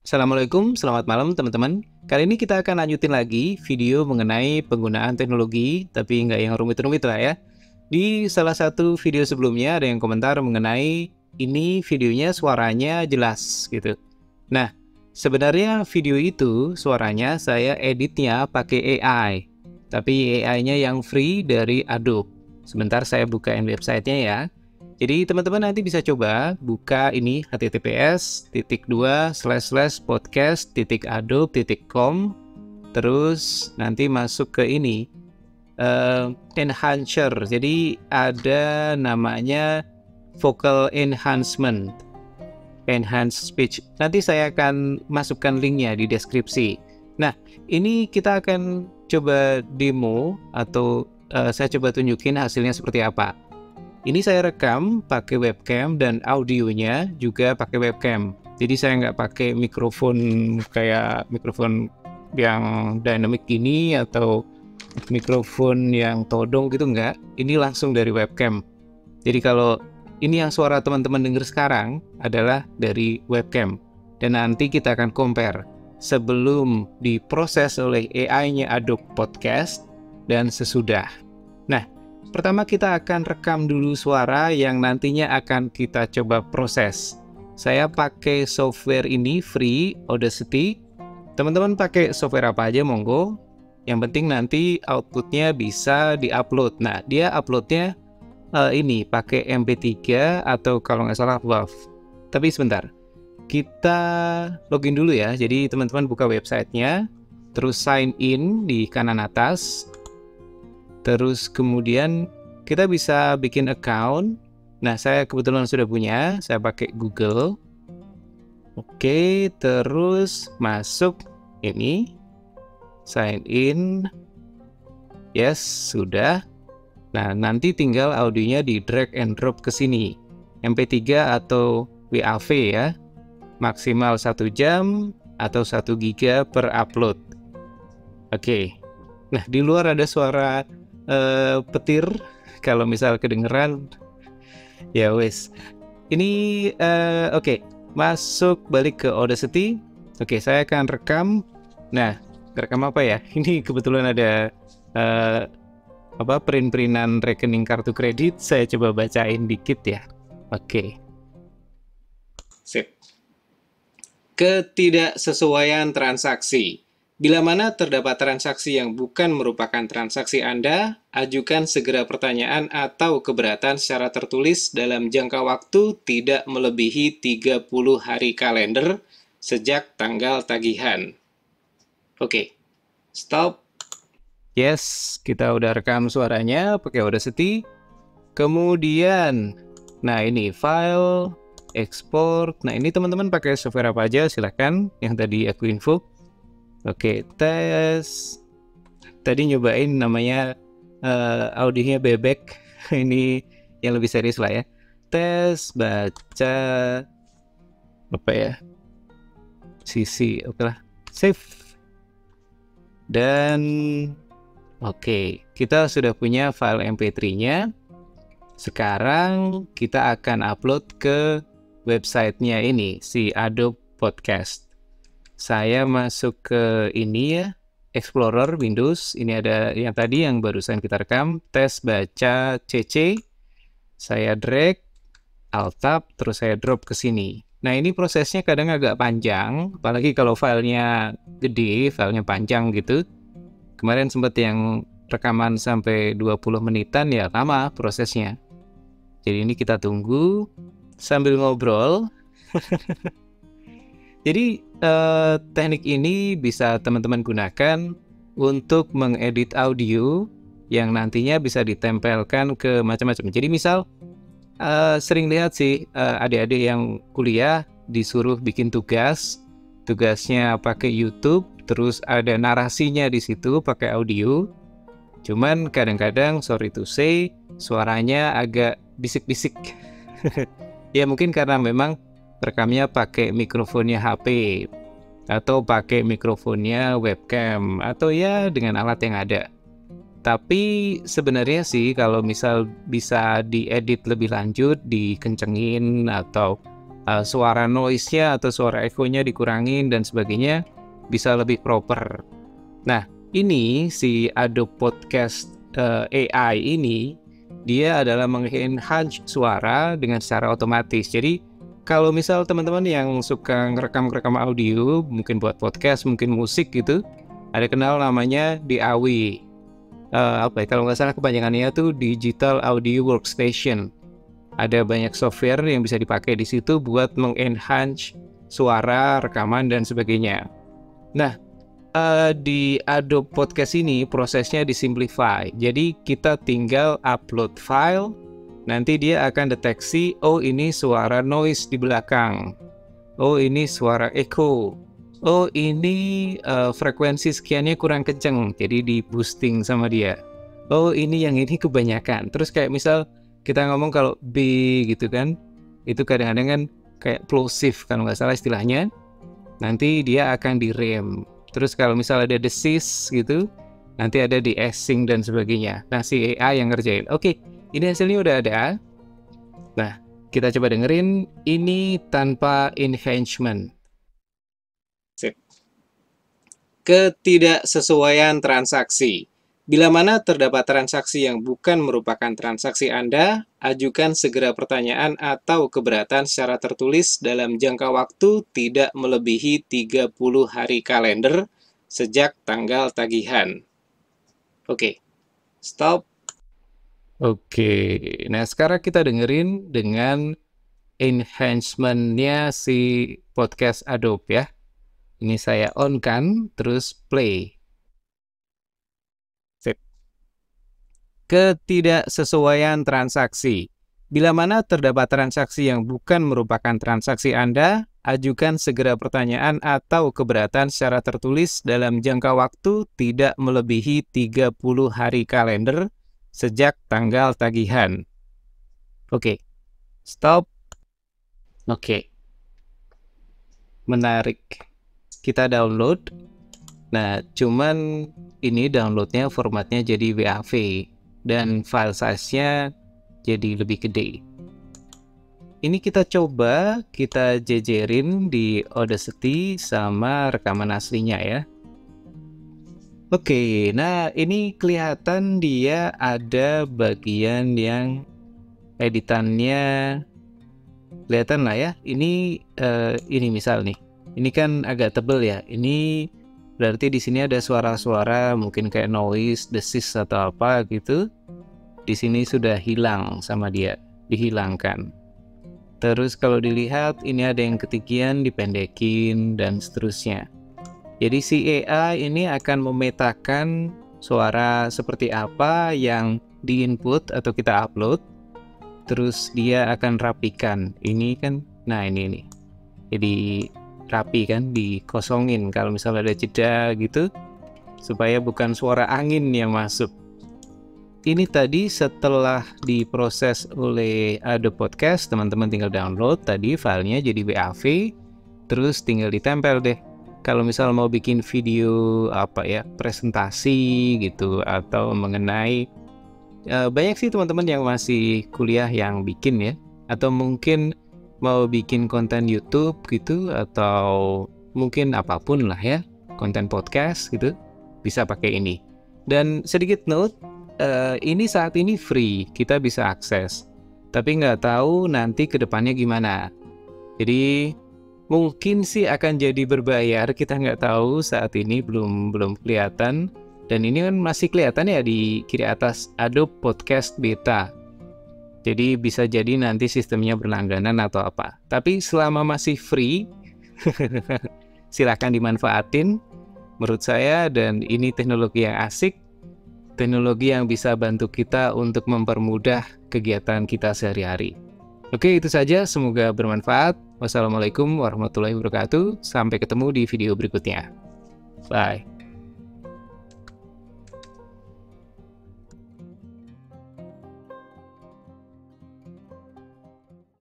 Assalamualaikum, selamat malam teman-teman. Kali ini kita akan lanjutin lagi video mengenai penggunaan teknologi, tapi nggak yang rumit-rumit lah ya. Di salah satu video sebelumnya ada yang komentar mengenai ini videonya suaranya jelas gitu. Nah, sebenarnya video itu suaranya saya editnya pakai AI, tapi AI-nya yang free dari Adobe. Sebentar saya bukain websitenya ya. Jadi teman-teman nanti bisa coba buka ini https://podcast.adobe.com, terus nanti masuk ke ini enhancer. Jadi ada namanya vocal enhancement, enhanced speech. Nanti saya akan masukkan linknya di deskripsi. Nah, ini kita akan coba demo atau saya coba tunjukin hasilnya seperti apa. Ini saya rekam pakai webcam dan audionya juga pakai webcam. Jadi saya nggak pakai mikrofon kayak mikrofon yang dynamic gini atau mikrofon yang todong gitu nggak. Ini langsung dari webcam. Jadi kalau ini yang suara teman-teman dengar sekarang adalah dari webcam. Dan nanti kita akan compare sebelum diproses oleh AI-nya Adobe Podcast dan sesudah. Nah, pertama kita akan rekam dulu suara yang nantinya akan kita coba proses. Saya pakai software ini free, Audacity. Teman-teman pakai software apa aja monggo. Yang penting nanti outputnya bisa diupload. Nah, dia uploadnya ini pakai MP3 atau kalau nggak salah WAV. Tapi sebentar, kita login dulu ya. Jadi teman-teman buka websitenya, terus sign in di kanan atas. Terus kemudian kita bisa bikin account. Nah, saya kebetulan sudah punya, saya pakai Google. Oke, terus masuk ini, sign in. Yes, sudah. Nah, nanti tinggal audionya di drag and drop ke sini. MP3 atau WAV ya. Maksimal 1 jam atau 1 giga per upload. Oke. Nah, di luar ada suara petir, kalau misal kedengeran ya wes. Ini oke, masuk balik ke Audacity. Oke, saya akan rekam. Nah, rekam apa ya? Ini kebetulan ada print-printan rekening kartu kredit. Saya coba bacain dikit ya. Oke, sip. Ketidaksesuaian transaksi. Bila mana terdapat transaksi yang bukan merupakan transaksi Anda, ajukan segera pertanyaan atau keberatan secara tertulis dalam jangka waktu tidak melebihi 30 hari kalender sejak tanggal tagihan. Oke, stop. Yes, kita udah rekam suaranya pakai Audacity. Kemudian, nah ini file, export. Nah ini teman-teman pakai software apa aja silahkan, yang tadi aku info. Oke, tes. Tadi nyobain namanya audionya bebek. Ini yang lebih serius lah ya. Tes baca apa ya? Sisi, oke lah. Save. Dan oke, kita sudah punya file MP3-nya. Sekarang kita akan upload ke websitenya ini, si Adobe Podcast. Saya masuk ke ini ya, Explorer Windows. Ini ada yang tadi yang barusan kita rekam, tes baca CC. Saya drag, Alt-Tab, terus saya drop ke sini. Nah, ini prosesnya kadang agak panjang, apalagi kalau filenya gede, filenya panjang gitu. Kemarin sempat yang rekaman sampai 20 menitan ya, lama prosesnya. Jadi ini kita tunggu sambil ngobrol. Jadi teknik ini bisa teman-teman gunakan untuk mengedit audio yang nantinya bisa ditempelkan ke macam-macam. Jadi misal sering lihat sih adik-adik yang kuliah disuruh bikin tugasnya pakai YouTube, terus ada narasinya di situ pakai audio. Cuman kadang-kadang sorry to say suaranya agak bisik-bisik. Ya mungkin karena memang rekamnya pakai mikrofonnya HP atau pakai mikrofonnya webcam atau ya dengan alat yang ada. Tapi sebenarnya sih kalau misal bisa diedit lebih lanjut, dikencengin atau suara noise-nya atau suara echo-nya dikurangin dan sebagainya, bisa lebih proper. Nah, ini si Adobe Podcast AI ini, dia adalah mengenhance suara dengan secara otomatis. Jadi, kalau misal teman-teman yang suka ngerekam audio, mungkin buat podcast, mungkin musik gitu, ada kenal namanya DAW. Kalau nggak salah kepanjangannya tuh Digital Audio Workstation. Ada banyak software yang bisa dipakai di situ buat mengenhance suara, rekaman, dan sebagainya. Nah, di Adobe Podcast ini prosesnya disimplify. Jadi kita tinggal upload file, nanti dia akan deteksi, oh ini suara noise di belakang, oh ini suara echo, oh ini frekuensi sekiannya kurang kenceng, jadi di boosting sama dia. Oh ini yang ini kebanyakan. Terus kayak misal kita ngomong kalau B gitu kan, itu kadang-kadang kan kayak plosive kalau nggak salah istilahnya, nanti dia akan direm. Terus kalau misal ada desis gitu, nanti ada de-essing dan sebagainya. Nah si AI yang ngerjain. Oke, ini hasilnya udah ada. Nah kita coba dengerin, ini tanpa enhancement. Sip. Ketidaksesuaian transaksi. Bila mana terdapat transaksi yang bukan merupakan transaksi Anda, ajukan segera pertanyaan atau keberatan secara tertulis dalam jangka waktu tidak melebihi 30 hari kalender sejak tanggal tagihan. Oke, stop. Oke, nah sekarang kita dengerin dengan enhancement-nya si podcast Adobe ya. Ini saya on kan, terus play. Ketidaksesuaian transaksi. Bila mana terdapat transaksi yang bukan merupakan transaksi Anda, ajukan segera pertanyaan atau keberatan secara tertulis dalam jangka waktu tidak melebihi 30 hari kalender sejak tanggal tagihan. Oke, stop. Oke, menarik. Kita download. Nah, cuman ini downloadnya formatnya jadi WAV. Dan file size-nya jadi lebih gede. Ini kita coba, kita jejerin di Audacity sama rekaman aslinya ya. Oke, nah ini kelihatan dia ada bagian yang editannya kelihatan lah ya. Ini misal nih, ini kan agak tebel ya. Ini berarti di sini ada suara-suara mungkin kayak noise, desis atau apa gitu. Di sini sudah hilang sama dia, dihilangkan. Terus kalau dilihat ini ada yang ketinggian, dipendekin dan seterusnya. Jadi si AI ini akan memetakan suara seperti apa yang di-input atau kita upload. Terus dia akan rapikan. Ini kan, nah ini nih. Jadi rapi kan, dikosongin kalau misalnya ada jeda gitu, supaya bukan suara angin yang masuk. Ini tadi setelah diproses oleh Adobe Podcast, teman-teman tinggal download tadi filenya jadi WAV, terus tinggal ditempel deh. Kalau misal mau bikin video presentasi gitu atau mengenai banyak sih teman-teman yang masih kuliah yang bikin ya, atau mungkin mau bikin konten YouTube gitu, atau mungkin apapun lah ya, konten podcast gitu, bisa pakai ini. Dan sedikit note, ini saat ini free, kita bisa akses, tapi nggak tahu nanti kedepannya gimana. Jadi mungkin sih akan jadi berbayar, kita nggak tahu saat ini, belum kelihatan. Dan ini kan masih kelihatan ya di kiri atas, Adobe Podcast Beta. Jadi bisa jadi nanti sistemnya berlangganan atau apa. Tapi selama masih free, silahkan dimanfaatin menurut saya. Dan ini teknologi yang asik, teknologi yang bisa bantu kita untuk mempermudah kegiatan kita sehari-hari. Oke, itu saja, semoga bermanfaat. Wassalamualaikum warahmatullahi wabarakatuh. Sampai ketemu di video berikutnya. Bye.